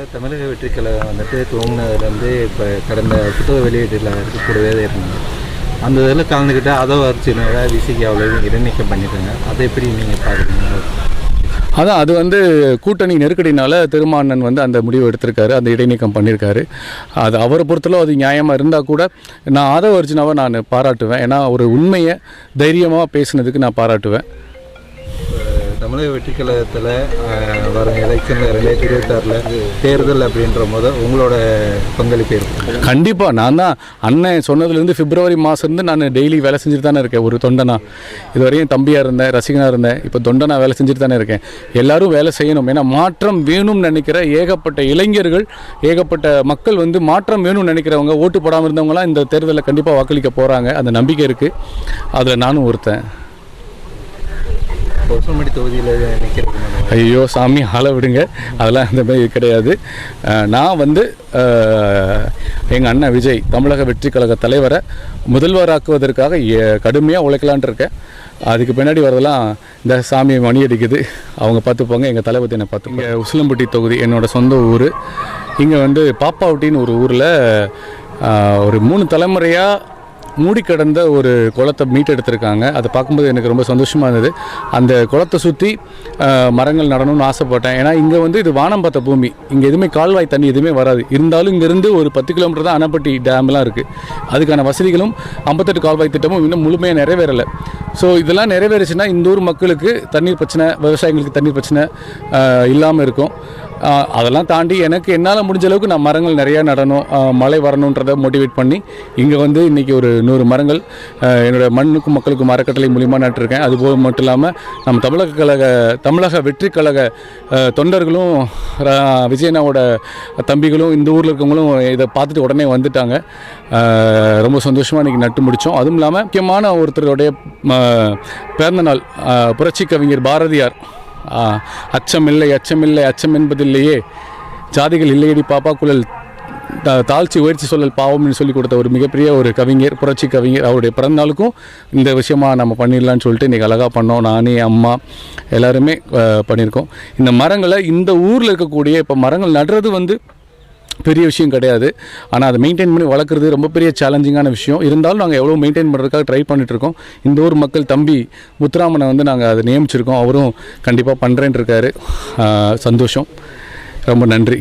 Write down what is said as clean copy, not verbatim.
முதல்ல தமிழக வெற்றிக் கழகம் வந்துட்டு துவங்கினதுலேருந்து இப்போ கடந்த புத்தக வெளியீட்டில் இருக்கக்கூடவே இருந்தாங்க. அந்த இதில் கலந்துக்கிட்டு அதை அர்ச்சனை விசிக்கு அவ்வளோ இடைநீக்கம் பண்ணிட்டாங்க. அதை எப்படி நீங்கள் பார்க்குறீங்க? அதான் அது வந்து கூட்டணி நெருக்கடினால திருமாவளவன் வந்து அந்த முடிவு எடுத்திருக்காரு, அந்த இடைநீக்கம் பண்ணியிருக்காரு. அது அவரை பொறுத்தளவு அது நியாயமாக இருந்தால் கூட நான் ஆதவ அர்ஜுனாவை நான் பாராட்டுவேன். ஏன்னா ஒரு உண்மையை தைரியமாக பேசுனதுக்கு நான் பாராட்டுவேன். தமிழக வெற்றிக் கழகத்தில் வர எலெக்ஷனில் 2026 தேர்தல் அப்படின்ற போது உங்களோட பங்களிப்பு இருக்கும். கண்டிப்பாக நான் தான் அண்ணன் சொன்னதுலேருந்து பிப்ரவரி மாதம்லேருந்து நான் டெய்லி வேலை செஞ்சுட்டு தானே இருக்கேன். ஒரு தொண்டனா இதுவரையும் தம்பியாக இருந்தேன், ரசிகனாக இருந்தேன், இப்போ தொண்டனா வேலை செஞ்சுட்டு தானே இருக்கேன். எல்லோரும் வேலை செய்யணும். ஏன்னா மாற்றம் வேணும்னு நினைக்கிற ஏகப்பட்ட இளைஞர்கள், ஏகப்பட்ட மக்கள் வந்து மாற்றம் வேணும்னு நினைக்கிறவங்க, ஓட்டு போடாமல் இருந்தவங்களாம் இந்த தேர்தலில் கண்டிப்பாக வாக்களிக்க போகிறாங்க. அந்த நம்பிக்கை இருக்குது. அதில் நானும் ஒருத்தன். கொசல்மடி தொகுதியில் நிற்கிறது. ஐயோ சாமி ஆள விடுங்க, அதெல்லாம் இந்த மாதிரி கிடையாது. நான் வந்து எங்கள் அண்ணன் விஜய் தமிழக வெற்றி கழக தலைவரை முதல்வராக்குவதற்காக கடுமையாக உழைக்கலான் இருக்கேன். அதுக்கு பின்னாடி வரதெல்லாம் இந்த சாமி மணி அடிக்குது, அவங்க பார்த்துப்போங்க. எங்கள் தலைவத்தை என்னை பார்த்து. இங்கே உசிலம்பட்டி தொகுதி என்னோடய சொந்த ஊர். இங்கே வந்து பாப்பாவட்டின்னு ஒரு ஊரில் ஒரு 3 தலைமுறையாக மூடி கிடந்த ஒரு குளத்தை மீட்டெடுத்திருக்காங்க. அதை பார்க்கும்போது எனக்கு ரொம்ப சந்தோஷமாக இருந்தது. அந்த குளத்தை சுற்றி மரங்கள் நடணும்னு ஆசைப்பட்டேன். ஏன்னா இங்கே வந்து இது வானம் பார்த்த பூமி, இங்கே எதுவுமே கால்வாய் தண்ணி எதுவுமே வராது. இருந்தாலும் இங்கேருந்து ஒரு 10 கிலோமீட்டர் தான் அணைப்பட்டி டேம்லாம் இருக்குது. அதுக்கான வசதிகளும் 58 கால்வாய் திட்டமும் இன்னும் முழுமையாக நிறைவேறலை. ஸோ இதெல்லாம் நிறைவேறுச்சுன்னா இந்த ஊர் மக்களுக்கு தண்ணீர் பிரச்சனை, விவசாயிகளுக்கு தண்ணீர் பிரச்சனை இல்லாமல் இருக்கும். அதெல்லாம் தாண்டி எனக்கு என்னால் முடிஞ்ச அளவுக்கு நான் மரங்கள் நிறையா நடணும், மழை வரணுன்றதை மோட்டிவேட் பண்ணி இங்கே வந்து இன்றைக்கி ஒரு 100 மரங்கள் என்னோடய மண்ணுக்கும் மக்களுக்கும் மரக்கட்டளை மூலிமா நட்டிருக்கேன். அதுபோக மட்டும் இல்லாமல் நம்ம தமிழக வெற்றி கழக தொண்டர்களும் விஜயனாவோட தம்பிகளும் இந்த ஊரில் இருக்கவங்களும் இதை பார்த்துட்டு உடனே வந்துட்டாங்க. ரொம்ப சந்தோஷமாக இன்றைக்கி நட்டு முடித்தோம். அதுவும் இல்லாமல் முக்கியமான ஒருத்தருடைய பிறந்தநாள், புரட்சி கவிஞர் பாரதியார், அச்சமில்லை அச்சமில்லை அச்சம் என்பதில்லையே, ஜாதிகள் இல்லையடி பாப்பா குழல் தாழ்ச்சி உயர்ச்சி சொல்லல் பாவம்னு சொல்லி கொடுத்த ஒரு மிகப்பெரிய ஒரு கவிஞர், புரட்சி கவிஞர். அவருடைய பிறந்தநாளுக்கும் இந்த விஷயமாக நம்ம பண்ணிடலான்னு சொல்லிட்டு இன்றைக்கி அழகாக பண்ணோம். நானே, அம்மா எல்லாருமே பண்ணியிருக்கோம். இந்த மரங்களை இந்த ஊரில் இருக்கக்கூடிய இப்போ மரங்கள் நடுறது வந்து பெரிய விஷயம் கிடையாது. ஆனால் அதை மெயின்டைன் பண்ணி வளர்க்குறது ரொம்ப பெரிய சேலஞ்சிங்கான விஷயம். இருந்தாலும் நாங்கள் எவ்வளோ மெயின்டைன் பண்ணுறதுக்காக ட்ரை பண்ணிகிட்ருக்கோம். இந்த ஊர் மக்கள் தம்பி முத்துராமனை வந்து நாங்கள் அதை நியமிச்சிருக்கோம். அவரும் கண்டிப்பாக பண்ணுறேன்னு இருக்காரு. சந்தோஷம். ரொம்ப நன்றி.